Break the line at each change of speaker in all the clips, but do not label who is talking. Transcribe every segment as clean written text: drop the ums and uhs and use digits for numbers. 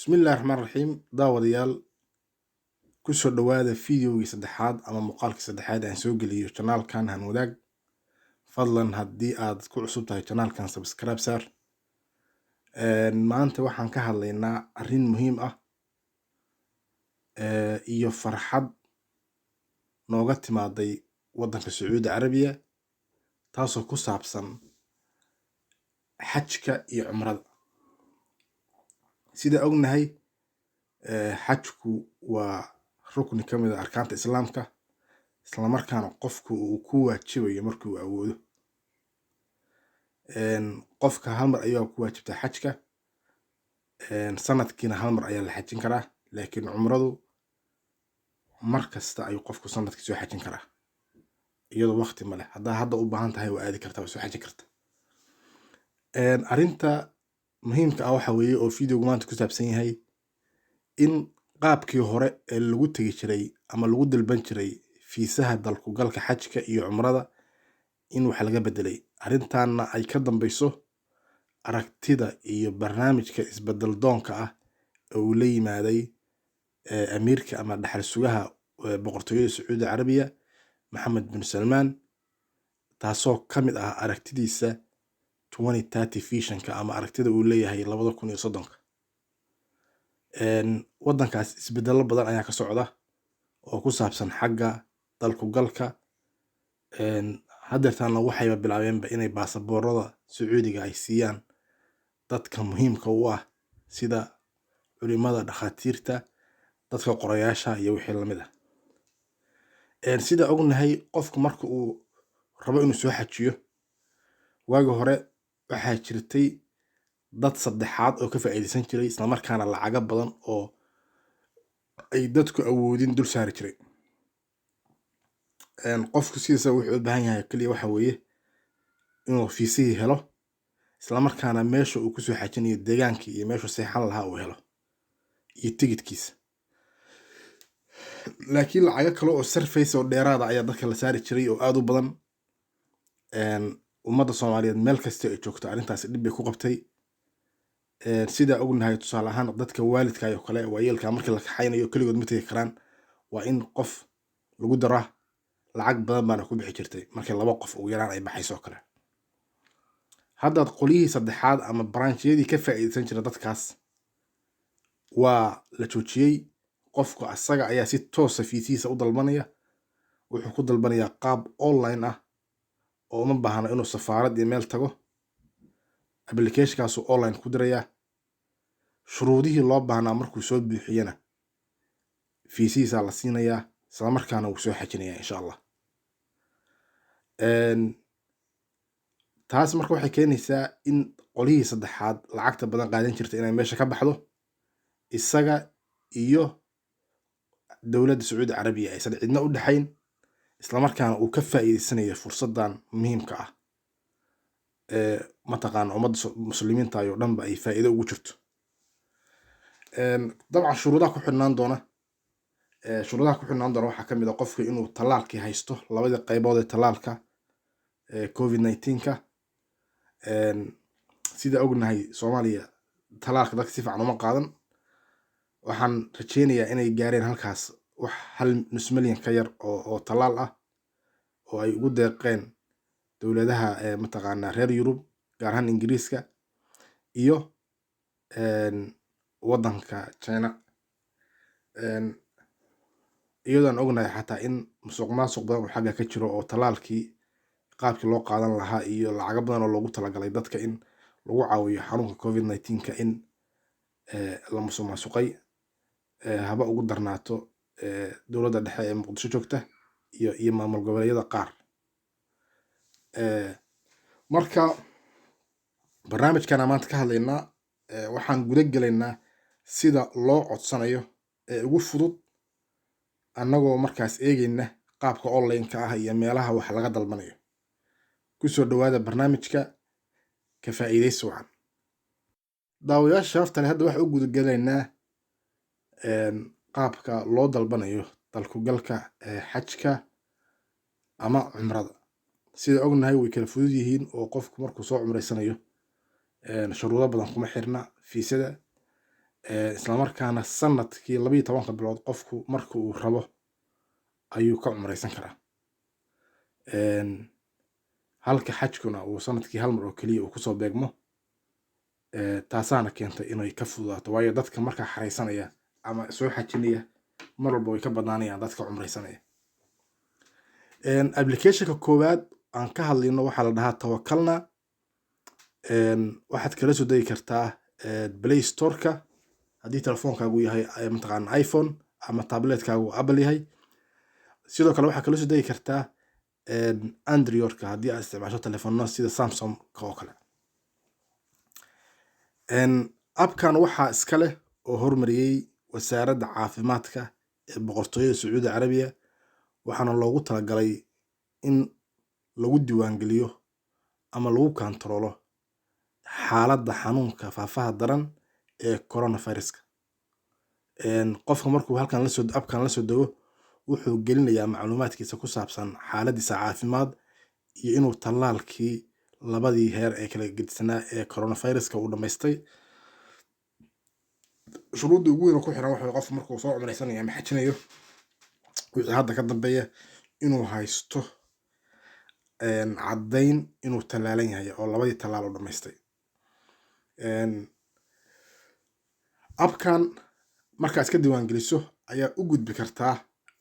Bismillahi Raxmaani Raxiim. Daawadayaal, ku soo dhawaada fiidiyowgii saddexaad ama muuqaalkii saddexaad aan soo geliyo channelkan Hanwadaag. Fadlan haddii aad ku cusub tahay channelkan subscribe saar. Maanta waxaan ka hadlaynaa arrin muhiim ah iyo farxad nooga timaaday waddanka Sacuudi Carabiya, taasoo ku saabsan xajka iyo cumrada. Sida ognahay, xajku waa rukni ka mid ah arkaanta islaamka, isla markaana qofku uu ku waajibayo markii uu awoodo. Qofka hal mar ayaa ku waajibtaa xajka, sanadkiina hal mar ayaa la xajin karaa, laakiin cumradu mar kasta ayuu qofku sanadkii soo xajin karaa iyadoo waqti ma leh. haddaa hadda u baahan tahay waa aadi kartaa, waa soo xajin karta. Arrinta muhiimka ah waxa weeye oo fiidiyowga maanta ku saabsan yahay in qaabkii hore ee lagu tegi jiray ama lagu dalban jiray fiisaha dalku galka xajka iyo cumrada in wax laga bedelay. Arrintaana ay ka dambayso aragtida iyo barnaamijka isbedel doonka ah oo uu la yimaaday amiirka ama dhaxal sugaha boqortooyada Sacuudi Carabiya Maxamed bin Salmaan, taasoo ka mid ah aragtidiisa 2030 visionka ama aragtida uu leeyahay 2030. Waddankaas isbedelo badan ayaa ka socda oo ku saabsan xagga dalku galka. Haddeertaana waxayba bilaabeenba inay baasaboorada Sacuudiga ay siiyaan dadka muhiimka u ah sida culimada, dhakhaatiirta, dadka qorayaasha iyo wixii lamid ah. Sida ognahay, qofku marka uu rabo inuu soo xajiyo, waagi hore waxaa jirtay dad saddexaad oo ka faa'iideysan jiray, isla markaana lacaga badan oo ay dadku awoodin dul saari jiray. Qofku sidiisa wuxuu u baahan yahay kaliya waxa weeye inuu fiisihii helo, isla markaana meesha uu kusoo xajinayo deegaankii iyo meeshu seexan lahaa uu helo iyo tigidhkiisa. Laakiin lacaga kale oo sarfays oo dheeraada ayaa dadka la saari jiray oo aad u badan. Ummadda Soomaaliyeed meel kasta ay joogto arrintaasi dhib bay ku qabtay. Sida ognahay, tusaale ahaan dadka waalidka oo kale waayeelka markii la kaxaynayo kaligood ma tegi karaan, waa in qof lagu daraa. Lacag badan baana ku bixi jirtay markii laba qof ugu yaraan ay baxayso kale. Hadda qolihii saddexaad ama branchiyadii ka faa'iideysan jira dadkaas waa la joojiyey. Qofku asaga ayaa si toos ah fiisihiisa u dalbanaya. Wuxuu ku dalbanayaa qaab online ah oo uma baahna inuu safaarad iyo meel tago. Application-kaasuu online ku dirayaa. Shuruudihii loo baahnaa markuu soo buuxiyana fiisihiisa la siinayaa, isla markaana wuu soo xajinayaa insha Allah. Taas marka waxay keenaysaa in qolihii saddexaad lacagta badan qaadan jirtay inay meesha ka baxdo, isaga iyo dowladda Sacuudi Carabiya aysan cidna u dhaxayn, isla markaana uu ka faa'iideysanayo fursadan muhiimka ah mataqaana ummadda muslimiinta oo dhanba ay faa'iido ugu jirto. Dabcan shuruudaha ku xidhnaan doona waxaa ka mid ah qofka inuu tallaalkii haysto, labadii qaybood ee tallaalka COVID-19-ka. Sida ognahay, Soomaaliya tallaalka dadka si fiican uma qaadan. Waxaan rajeynayaa inay gaareen halkaas wax 1.5 milyan ka yar oo tallaal ah oo ay ugu deeqeen dowladaha mataqaana reer Yurub, gaar ahaan Ingiriiska iyo waddanka China. Iyadoo ognahay xataa in musuqmaasuq badan uu xagga ka jiro oo tallaalkii qaabkii loo qaadan lahaa iyo lacaga badan oo loogu talagalay dadka in lagu caawiyo xanuunka COVID-19-ka in la musuqmaasuqay. Haba ugu darnaato dowladda dhexe ee Muqdisho joogta iyo maamul goboleedyada qaar. Marka barnaamijkan maanta ka hadlaynaa, waxaan guda gelaynaa sida loo codsanayo ee ugu fudud, annagoo markaas eegayna qaabka online-ka ah iyo meelaha wax laga dalbanayo. Ku soo dhawaada barnaamijka, ka faa'iideysi wacan. Daawayaasha sharafta leh, hadda waxaan u guda gelaynaa qaabka loo dalbanayo dalku galka xajka ama cumrada. Sida ognahay, way kala fudud yihiin oo qofku markuu soo cumreysanayo shuruudo badan kuma xirna fiisada. isla markaana sanadkii 12 bilood qofku marka uu rabo ayuu ka cumraysan karaa. halka xajkuna uu sanadkii hal mar oo keliya uu kusoo beegmo. taasaana keentay inay ka fududaato, waayo dadka markaa xaraysanaya ama soo xajinaya mar walba way ka badnaanayaan dadka cumraysanaya. applicationka koowaad aan ka hadlayno waxaa la dhahaa Tawakalna. waxaad kala soo degi kartaa Play Store-ka haddii telefoonkaagu yahay mataqaana iPhone ama tabletkaagu Apple yahay. sidoo kale waxaad kala soo degi kartaa Android-ka haddii aad isticmaasho telefoonada sida Samsung-ka oo kale. abkan waxaa iska leh oo hormariyey wasaaradda caafimaadka ee boqortooyada Sacuudi Carabiya, waxaana loogu talagalay in lagu diiwaangeliyo ama lagu kantaroolo xaaladda xanuunka faafaha daran ee coronavirus-ka. qofka markuu abkan la soo dego wuxuu gelinayaa macluumaadkiisa ku saabsan xaaladiisa caafimaad iyo inuu tallaalkii labadii heer ee kala gedisanaa ee coronavirus-ka uu dhamaystay. shuruudda ugu weyn oo ku xiran waxa qofka markuu soo cumraysanayo ama xajinayo wixii hadda ka dambeeya inuu haysto caddayn inuu tallaalan yahay oo labadii tallaal u dhamaystay. abkan markaad iska diiwaangeliso ayaa u gudbi kartaa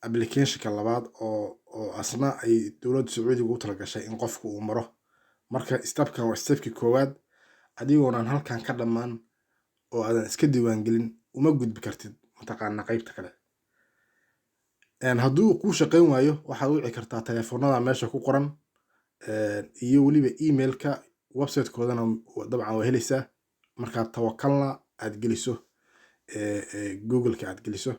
applicationka labaad oo asna ay dowladda Sacuudiga ugu talagashay in qofku uu maro. marka stepkan waa stepkii koowaad, adigoonaan halkan ka dhammaan oo aadan iska diiwaangelin uma gudbi kartid mataqaana qaybta kale. hadduu kuu shaqayn waayo waxaad wici kartaa telefoonada meesha ku qoran iyo weliba emailka. website-koodana dabcan waa helaysaa markaad Tawakalna aad geliso google-ka aad geliso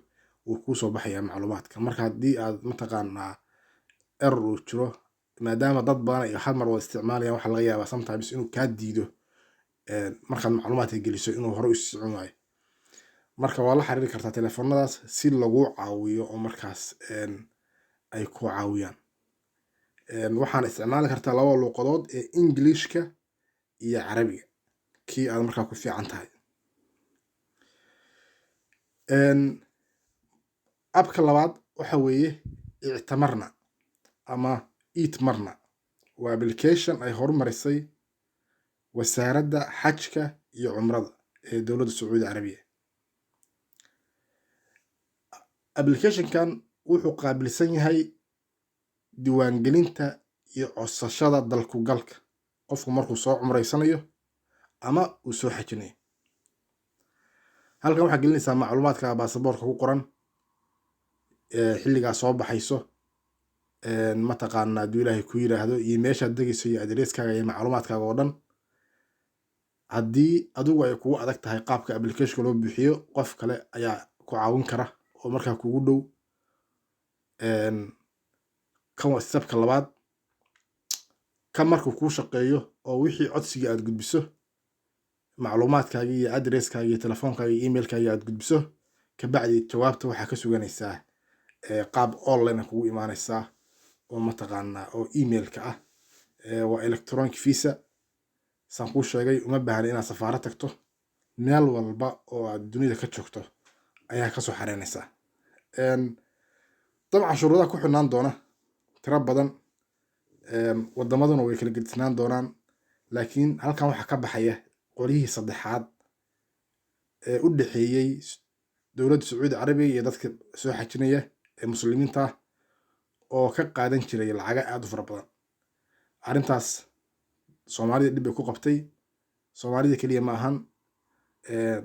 wuu kuu soo baxayaa macluumaadka. marka haddii aad mataqaanaa error uu jiro, maadaama dad badan ay hal mar wada isticmaalayaan, waxaa laga yaabaa sometimes inuu kaa diido markaad macluumaadka geliso inuu hore u socon waayo. marka waa la xiriiri kartaa telefoonadaas si lagu caawiyo oo markaas ay ku caawiyaan. waxaan isticmaali kartaa laba luqadood ee Englishka iyo Carabiga, kii aad markaa ku fiican tahay. abka labaad waxa weeye Ictamarna ama Eatmarna. waa application ay horumarisay wasaaradda xajka iyo cumrada ee dowladda Sacuudi Carabiya. applicationkan wuxuu qaabilsan yahay diiwaangelinta iyo codsashada dalku galka qofku markuu soo cumraysanayo ama uu soo xajinayo. halkan waxaad gelinaysaa macluumaadka baasaboorka ku qoran, xilligaa soo baxayso, mataqaana hadduu ilaahay ku yiraahdo, iyo meeshaad degayso iyo adresskaaga iyo macluumaadkaaga oo dhan. haddii adigu ay kugu adag tahay qaabka applicationka loo buuxiyo, qof kale ayaa ku caawin kara oo markaa kugu dhow. kan waa stepka labaad. kan markuu kuu shaqeeyo oo wixii codsiga aad gudbiso, macluumaadkaaga iyo adresskaaga iyo telefoonkaaga iyo emailkaaga aad gudbiso, kabacdi jawaabta waxaa ka suganaysaa qaab online kugu imaanaysaa oo mataqaanaa oo emailka ah. waa electronic visa. saan kuu sheegay uma baahna inaad safaarad tagto, meel walba oo aad dunida ka joogto ayaa kasoo xareynaysaa. dabcan shuruudaha ku xidhnaan doona tiro badan, wadamaduna way kala gedisnaan doonaan, laakiin halkan waxaa ka baxaya qolyihii saddexaad ee u dhexeeyey dowladda Sacuudi Carabiya iyo dadka soo xajinaya ee muslimiinta oo ka qaadan jiray lacaga aad u fara badan. arrintaas Soomaalida dhib bay ku qabtay. Soomaalida kaliya ma ahan,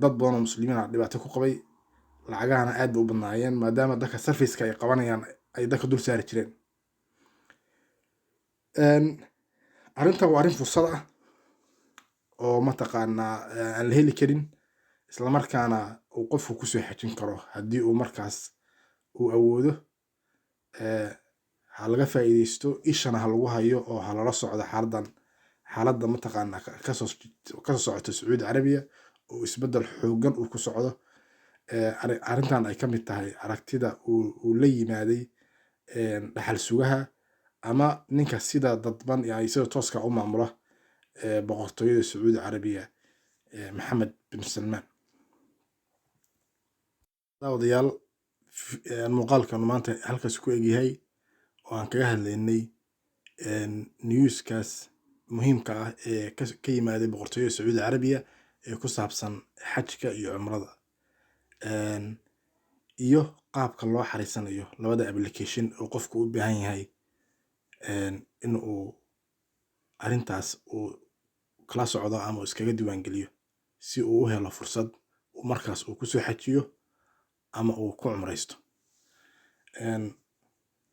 dad badan oo muslimiin ah dhibaato ku qabay. lacagahana aad bay u badnaayeen maadaama dadka service-ka ay qabanayaan ay dadka dul saari jireen. arrintan waa arrin fursad ah oo mataqaanaa aan la heli karin, isla markaana uu qofku kusoo xajin karo haddii uu markaas uu awoodo. ha laga faa'iidaysto, ishana ha lagu hayo oo ha lala socdo xaaladda mataqaanaa kasoo socota Sacuudi Carabiya oo isbeddel xoogan uu ku socdo. arrintan ay ka mid tahay aragtida uu la yimaaday dhaxal sugaha ama ninka sida dadban iyo sida tooska u maamula boqortooyada Sacuudi Carabiya, Maxamed bin Salmaan. daawadayaal muuqaalkan maanta halkaas ku egyahay oo aan kaga hadlaynay newskaas muhiimka ah ee ka yimaaday boqortooyada Sacuudi Carabiya ee ku saabsan xajka iyo cumrada iyo qaabka loo xariisanayo labada application oo qofku u baahan yahay in uu arrintaas uu kala socdo ama iskaga diiwaangeliyo si uu u helo fursad uu markaas uu kusoo xajiyo ama uu ku cumraysto.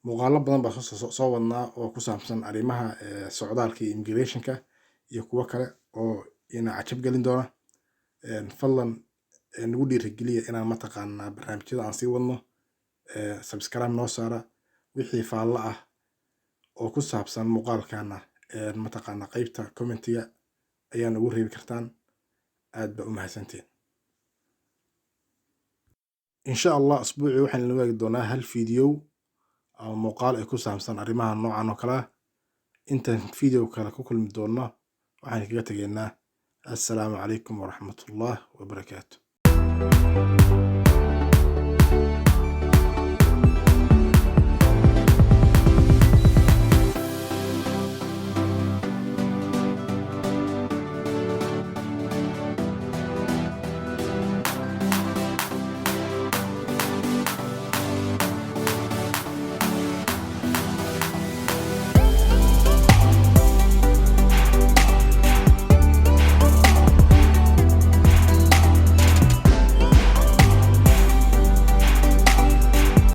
muuqaalo badan baa soo wadnaa oo ku saabsan arrimaha socdaalka iyo immigrationka iyo kuwo kale oo ina cajab gelin doona. fadlan nagu dhiirigeliya inaan mataqaanaa barnaamijyada aan sii wadno. subscribe noo saara wixii faallo ah oo ku saabsan muuqaalkana mataqaanaa qaybta commentiga ayaa nagu reebi kartaan. aad baa u mahadsantiin. insha allah asbuucii waxaan la wadaagi doonaa hal video ama muuqaal ay ku saabsan arrimaha noocan oo kale ah. intaan video kale ku kulmi doonno waxaan kaga tegaynaa assalaamu calaykum waraxmatullaah wabarakaatu.